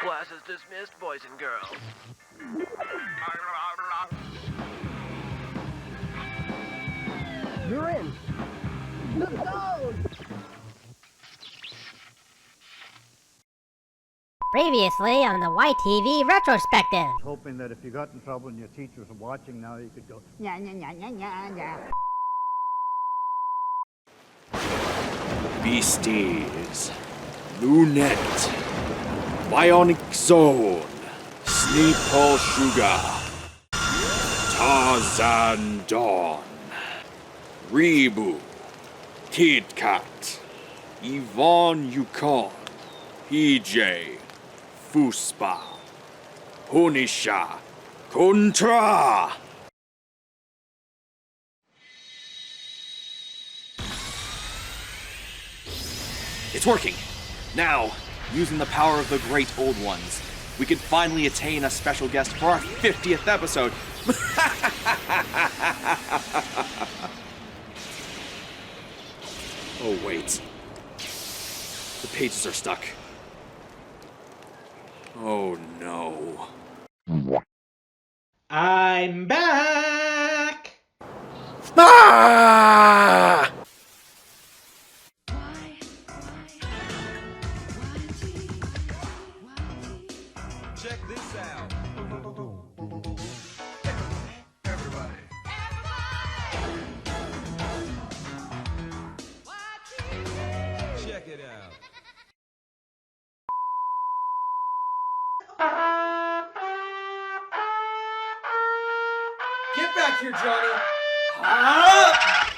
Class is dismissed, boys and girls. You're in. Let's go! Previously on the YTV Retrospective. Hoping that if you got in trouble and your teachers were watching now, you could go, nya, nya, nya, nya, nya, nya. Beasties, Lunette, Bionic Zone, Sleeple Sugar, Tarzan Dawn, Rebu, Kid Kat, Yvonne Yukon, PJ, Fuspa, Punisha, Contra! It's working! Now, using the power of the great old ones, we can finally attain a special guest for our 50th episode. Oh, wait. The pages are stuck. Oh, no. I'm back! Ah! Check this out. Everybody. Check it out. Get back here, Johnny! Ah!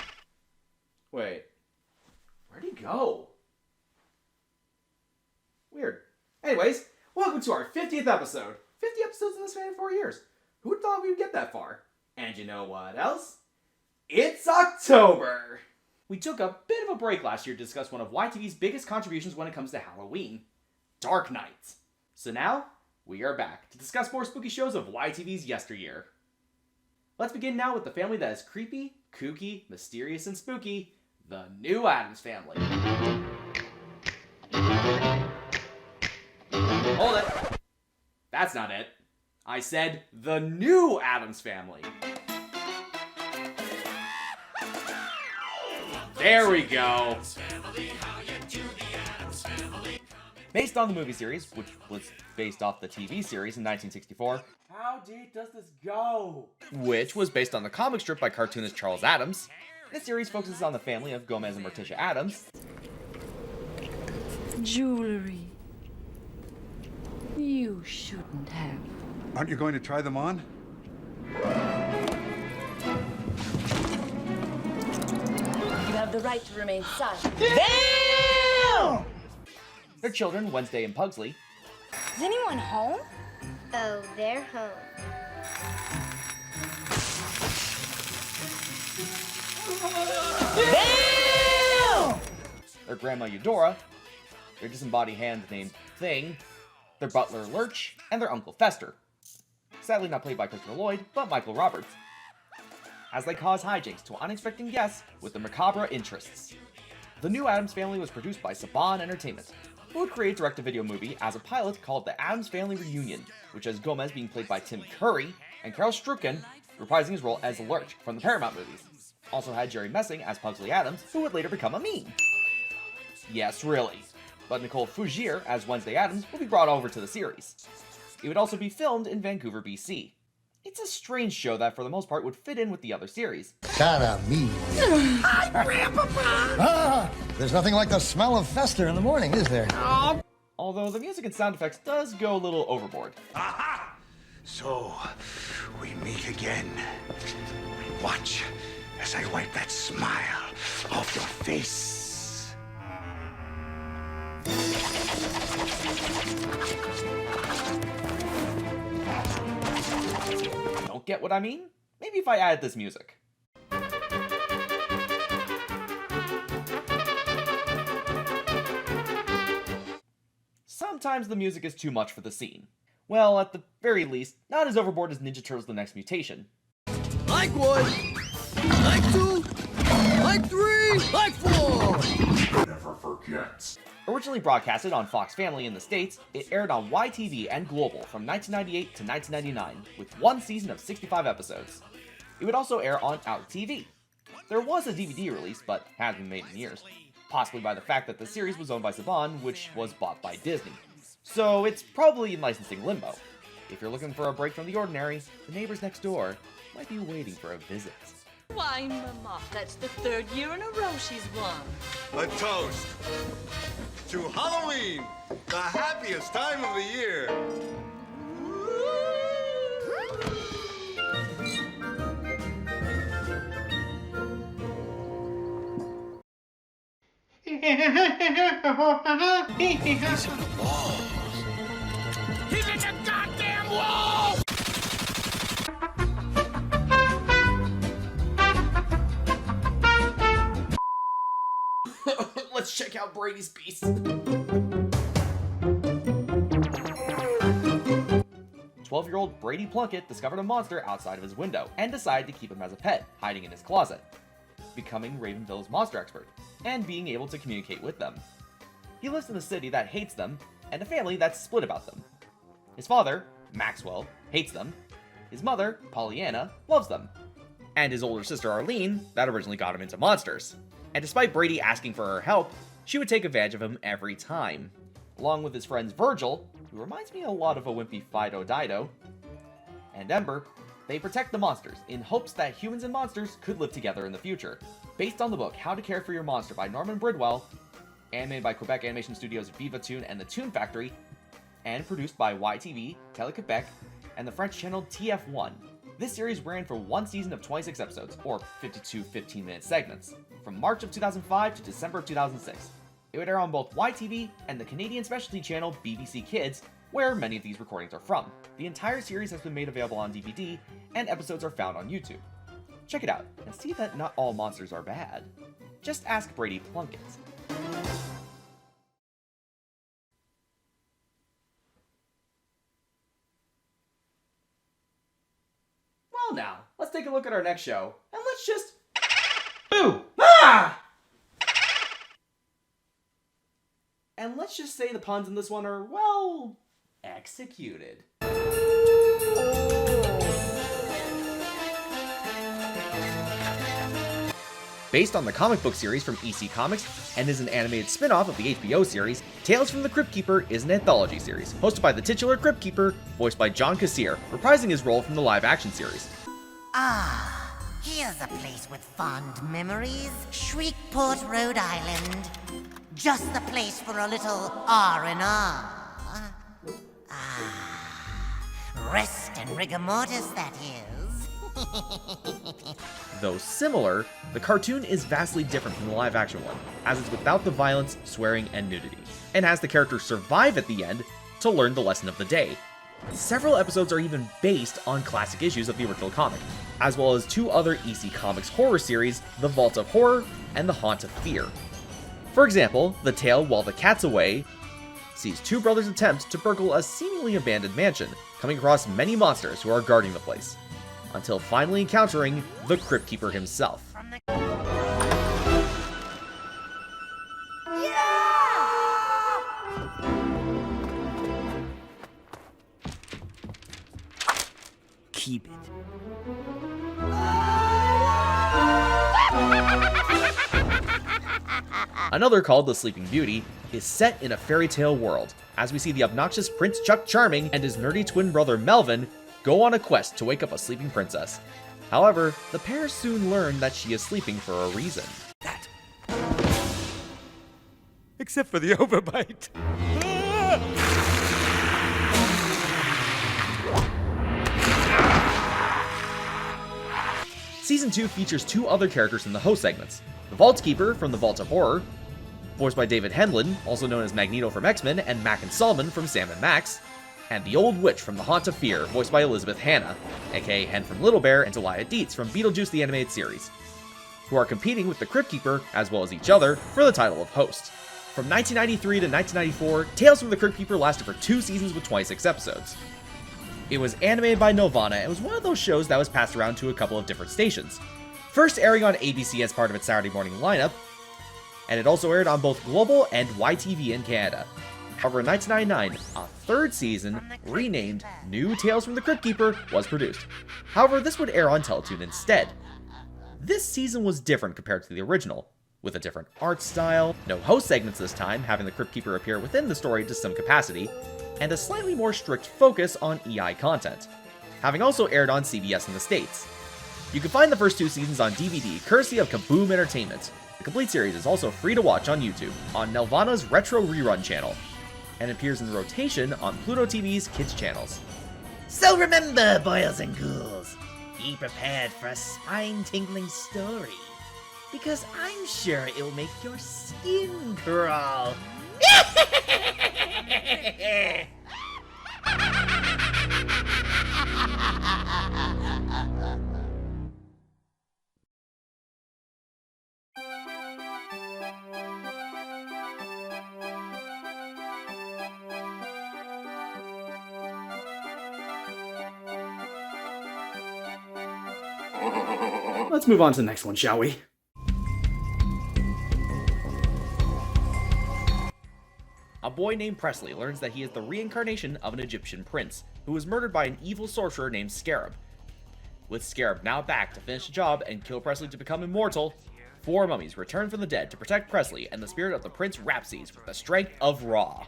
Wait. Where'd he go? Weird. Anyways, welcome to our 50th episode. 50 episodes in the span of 4 years. Who would thought we would get that far? And you know what else? It's October! We took a bit of a break last year to discuss one of YTV's biggest contributions when it comes to Halloween. Dark Night. So now, we are back to discuss more spooky shows of YTV's yesteryear. Let's begin now with the family that is creepy, kooky, mysterious, and spooky, the new Addams Family. Hold it! That's not it. I said the new Addams Family. There we go. Based on the movie series, which was based off the TV series in 1964. How deep does this go? Which was based on the comic strip by cartoonist Charles Addams. This series focuses on the family of Gomez and Morticia Addams. Jewelry. You shouldn't have. Aren't you going to try them on? You have the right to remain silent. Damn! Their children, Wednesday and Pugsley. Is anyone home? Oh, they're home. Damn! Their grandma Eudora, their disembodied hand named Thing, their butler Lurch, and their uncle Fester. Sadly not played by Christopher Lloyd, but Michael Roberts. As they cause hijinks to unexpected guests with their macabre interests. The new Addams Family was produced by Saban Entertainment, who would create a direct-to-video movie as a pilot called The Addams Family Reunion, which has Gomez being played by Tim Curry, and Carol Strucken reprising his role as Lurch from the Paramount movies. Also had Jerry Messing as Pugsley Addams, who would later become a meme. Yes, really. But Nicole Fougier as Wednesday Addams will be brought over to the series. It would also be filmed in Vancouver, BC. It's a strange show that, for the most part, would fit in with the other series. Cara me. Hi, Grandpapa! There's nothing like the smell of Fester in the morning, is there? Although the music and sound effects does go a little overboard. Aha! So, we meet again. Watch as I wipe that smile off your face. Don't get what I mean? Maybe if I added this music. Sometimes the music is too much for the scene. Well, at the very least, not as overboard as Ninja Turtles: The Next Mutation. Like 1, like 2, like 3, like 4! Never forget. Originally broadcasted on Fox Family in the States, it aired on YTV and Global from 1998 to 1999, with one season of 65 episodes. It would also air on Out TV. There was a DVD release, but hasn't been made in years, possibly by the fact that the series was owned by Saban, which was bought by Disney. So it's probably in licensing limbo. If you're looking for a break from the ordinary, the neighbors next door might be waiting for a visit. Why, Mama, that's the 3rd year in a row she's won. A toast to Halloween, the happiest time of the year. These are the walls. He's in the goddamn wall! Let's check out Brady's Beast. 12-year-old Brady Plunkett discovered a monster outside of his window and decided to keep him as a pet, hiding in his closet, becoming Ravenville's monster expert, and being able to communicate with them. He lives in a city that hates them, and a family that's split about them. His father, Maxwell, hates them. His mother, Pollyanna, loves them. And his older sister, Arlene, that originally got him into monsters. And despite Brady asking for her help, she would take advantage of him every time. Along with his friends Virgil, who reminds me a lot of a wimpy Fido Dido, and Ember, they protect the monsters in hopes that humans and monsters could live together in the future. Based on the book How to Care for Your Monster by Norman Bridwell, animated by Quebec Animation Studios' Viva Toon and the Toon Factory, and produced by YTV, Télé-Québec, and the French channel TF1. This series ran for one season of 26 episodes, or 52 15-minute segments, from March of 2005 to December of 2006. It would air on both YTV and the Canadian specialty channel BBC Kids, where many of these recordings are from. The entire series has been made available on DVD, and episodes are found on YouTube. Check it out, and see that not all monsters are bad. Just ask Brady Plunkett. Well now, let's take a look at our next show, and let's just... Boo! Ah! And let's just say the puns in this one are, well, executed. Based on the comic book series from EC Comics and is an animated spin-off of the HBO series, Tales from the Cryptkeeper is an anthology series, hosted by the titular Cryptkeeper, voiced by John Kassir, reprising his role from the live-action series. Ah, here's a place with fond memories. Shreveport, Rhode Island. Just the place for a little R&R. Ah, rest and rigor mortis, that is. Though similar, the cartoon is vastly different from the live-action one, as it's without the violence, swearing, and nudity, and has the characters survive at the end to learn the lesson of the day. Several episodes are even based on classic issues of the original comic, as well as two other EC Comics horror series, The Vault of Horror and The Haunt of Fear. For example, the tale While the Cat's Away sees two brothers attempt to burgle a seemingly abandoned mansion, coming across many monsters who are guarding the place, until finally encountering the Cryptkeeper himself. Keep it. Another, called The Sleeping Beauty, is set in a fairy tale world, as we see the obnoxious Prince Chuck Charming and his nerdy twin brother Melvin go on a quest to wake up a sleeping princess. However, the pair soon learn that she is sleeping for a reason. Except for the overbite. Season 2 features two other characters in the host segments. The Vault Keeper from The Vault of Horror, voiced by David Henlon, also known as Magneto from X-Men, and Mac and Solomon from Sam and Max, and the Old Witch from The Haunt of Fear, voiced by Elizabeth Hanna, aka Hen from Little Bear, and Delia Dietz from Beetlejuice the Animated Series, who are competing with the Cryptkeeper, as well as each other, for the title of host. From 1993 to 1994, Tales from the Cryptkeeper lasted for 2 seasons with 26 episodes. It was animated by Nelvana and was one of those shows that was passed around to a couple of different stations. First airing on ABC as part of its Saturday morning lineup, and it also aired on both Global and YTV in Canada. However, in 1999, a third season, renamed New Tales from the Cryptkeeper, was produced. However, this would air on Teletoon instead. This season was different compared to the original, with a different art style, no host segments this time, having the Cryptkeeper appear within the story to some capacity, and a slightly more strict focus on EI content, having also aired on CBS in the States. You can find the first 2 seasons on DVD, courtesy of Kaboom Entertainment. The complete series is also free to watch on YouTube, on Nelvana's Retro Rerun channel, and appears in rotation on Pluto TV's kids channels. So remember, boys and ghouls, be prepared for a spine-tingling story, because I'm sure it'll make your skin crawl. Let's move on to the next one, shall we? A boy named Presley learns that he is the reincarnation of an Egyptian prince, who was murdered by an evil sorcerer named Scarab. With Scarab now back to finish the job and kill Presley to become immortal, 4 mummies return from the dead to protect Presley and the spirit of the Prince Rapses with the strength of Ra.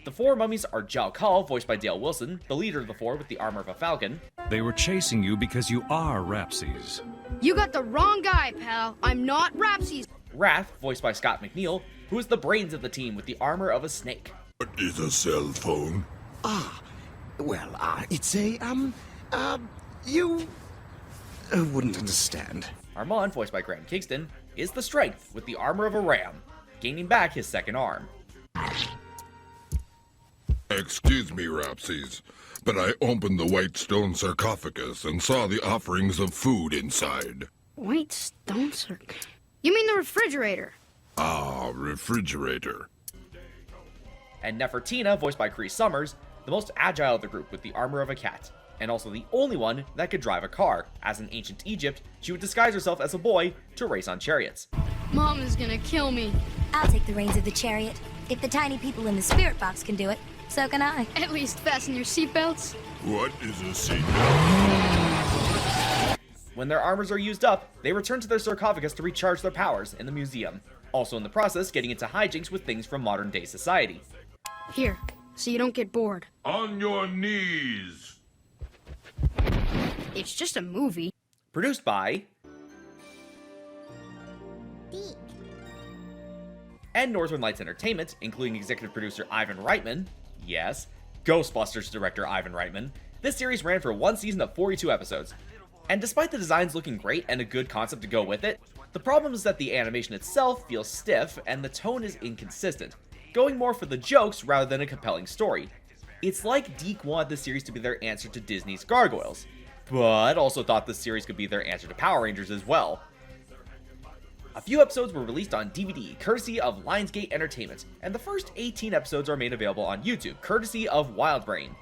The 4 mummies are Jalkal, voiced by Dale Wilson, the leader of the 4 with the armor of a falcon. They were chasing you because you are Rapses. You got the wrong guy, pal. I'm not Rapses. Wrath, voiced by Scott McNeil, who is the brains of the team with the armor of a snake. What is a cell phone? It's a, you wouldn't understand. Armand, voiced by Graham Kingston, is the strength with the armor of a ram, gaining back his second arm. Excuse me, Rapses, but I opened the white stone sarcophagus and saw the offerings of food inside. White stone circ. You mean the refrigerator? Ah, refrigerator. And Nefertina, voiced by Cree Summers, the most agile of the group with the armor of a cat, and also the only one that could drive a car, as in ancient Egypt, she would disguise herself as a boy to race on chariots. Mom is gonna kill me. I'll take the reins of the chariot. If the tiny people in the spirit box can do it, so can I. At least fasten your seatbelts. What is a seatbelt? When their armors are used up, they return to their sarcophagus to recharge their powers in the museum, also in the process getting into hijinks with things from modern day society. Here, so you don't get bored. On your knees. It's just a movie. Produced by and Northern Lights Entertainment, including executive producer Ivan Reitman. Yes, Ghostbusters director Ivan Reitman. This series ran for 1 season of 42 episodes. And despite the designs looking great and a good concept to go with it, the problem is that the animation itself feels stiff and the tone is inconsistent, going more for the jokes rather than a compelling story. It's like Deke wanted the series to be their answer to Disney's Gargoyles, but also thought the series could be their answer to Power Rangers as well. A few episodes were released on DVD, courtesy of Lionsgate Entertainment, and the first 18 episodes are made available on YouTube, courtesy of Wildbrain.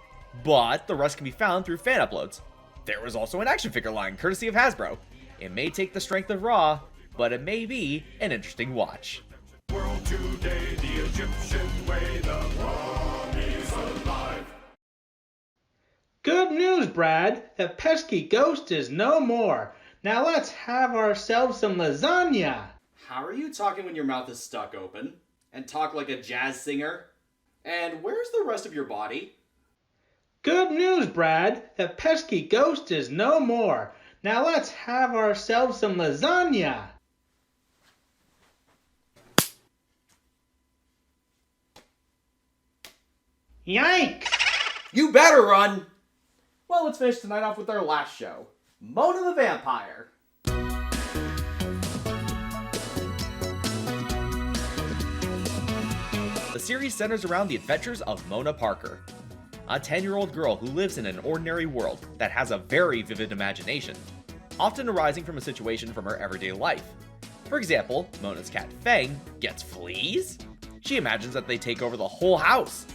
But the rest can be found through fan uploads. There was also an action figure line, courtesy of Hasbro. It may take the strength of Ra, but it may be an interesting watch. World today, the Egyptian way, the Mummies Alive. Good news, Brad. The pesky ghost is no more. Now let's have ourselves some lasagna. How are you talking when your mouth is stuck open? And talk like a jazz singer? And where's the rest of your body? Good news, Brad. The pesky ghost is no more. Now let's have ourselves some lasagna. Yikes! You better run! Well, let's finish tonight off with our last show, Mona the Vampire. The series centers around the adventures of Mona Parker, a 10-year-old girl who lives in an ordinary world that has a very vivid imagination, often arising from a situation from her everyday life. For example, Mona's cat Fang gets fleas? She imagines that they take over the whole house.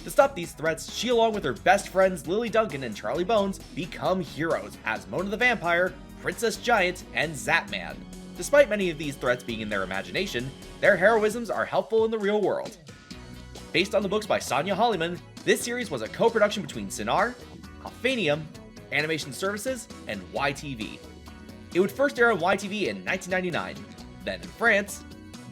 To stop these threats, she along with her best friends Lily Duncan and Charlie Bones become heroes as Mona the Vampire, Princess Giant, and Zapman. Despite many of these threats being in their imagination, their heroisms are helpful in the real world. Based on the books by Sonia Holliman, this series was a co-production between Cinar, Alphanium, Animation Services, and YTV. It would first air on YTV in 1999, then in France,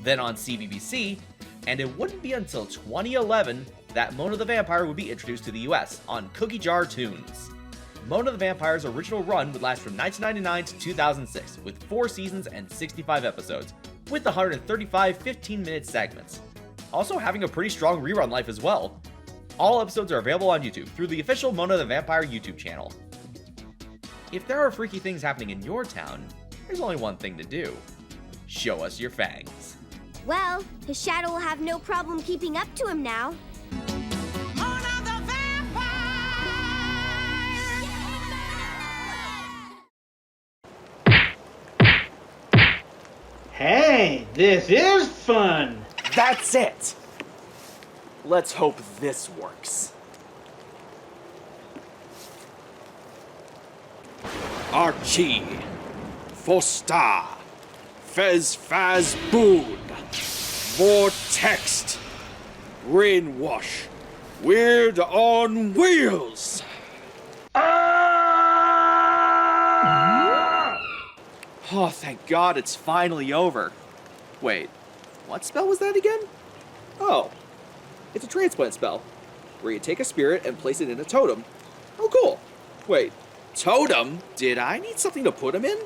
then on CBBC, and it wouldn't be until 2011 that Mona the Vampire would be introduced to the US on Cookie Jar Tunes. Mona the Vampire's original run would last from 1999 to 2006, with 4 seasons and 65 episodes, with 135 15-minute segments. Also having a pretty strong rerun life as well. All episodes are available on YouTube through the official Mona the Vampire YouTube channel. If there are freaky things happening in your town, there's only one thing to do. Show us your fangs. Well, his shadow will have no problem keeping up to him now. Hey, this is fun! That's it! Let's hope this works. Archie, Fosta, Fez Faz Boon, Vortext, Brainwash, Weird on Wheels! Oh, thank God it's finally over. Wait, what spell was that again? Oh, it's a transplant spell, where you take a spirit and place it in a totem. Oh, cool. Wait, totem? Did I need something to put him in?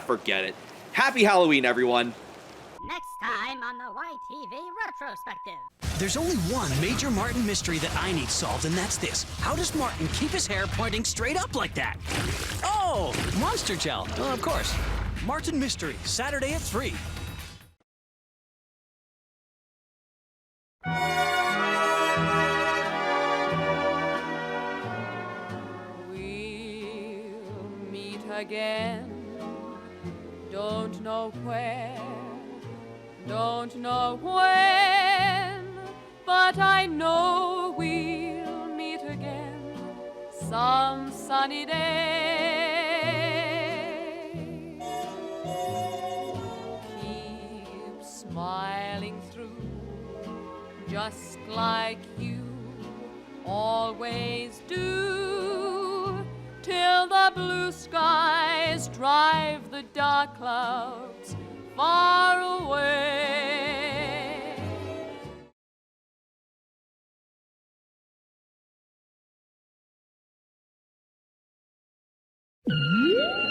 Forget it. Happy Halloween, everyone. Next time on the YTV Retrospective. There's only one major Martin mystery that I need solved, and that's this. How does Martin keep his hair pointing straight up like that? Oh, monster gel. Well, of course. Martin Mystery, Saturday at 3. We'll meet again. Don't know where, don't know when, but I know we'll meet again some sunny day. Keep smiling through, just like you always do, till the blue skies drive the dark clouds far away.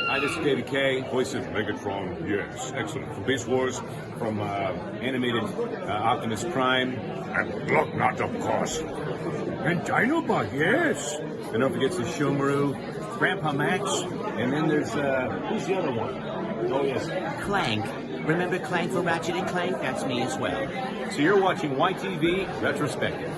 Hi, this is David Kay, voice of Megatron. Yes, excellent. From Beast Wars, from animated Optimus Prime. And Blocknot, of course. And Dinobot, yes. And don't forget the Shomaru, Grandpa Max, and then there's, who's the other one? Oh, yes. Clank. Remember Clank for Ratchet and Clank? That's me as well. So you're watching YTV Retrospective.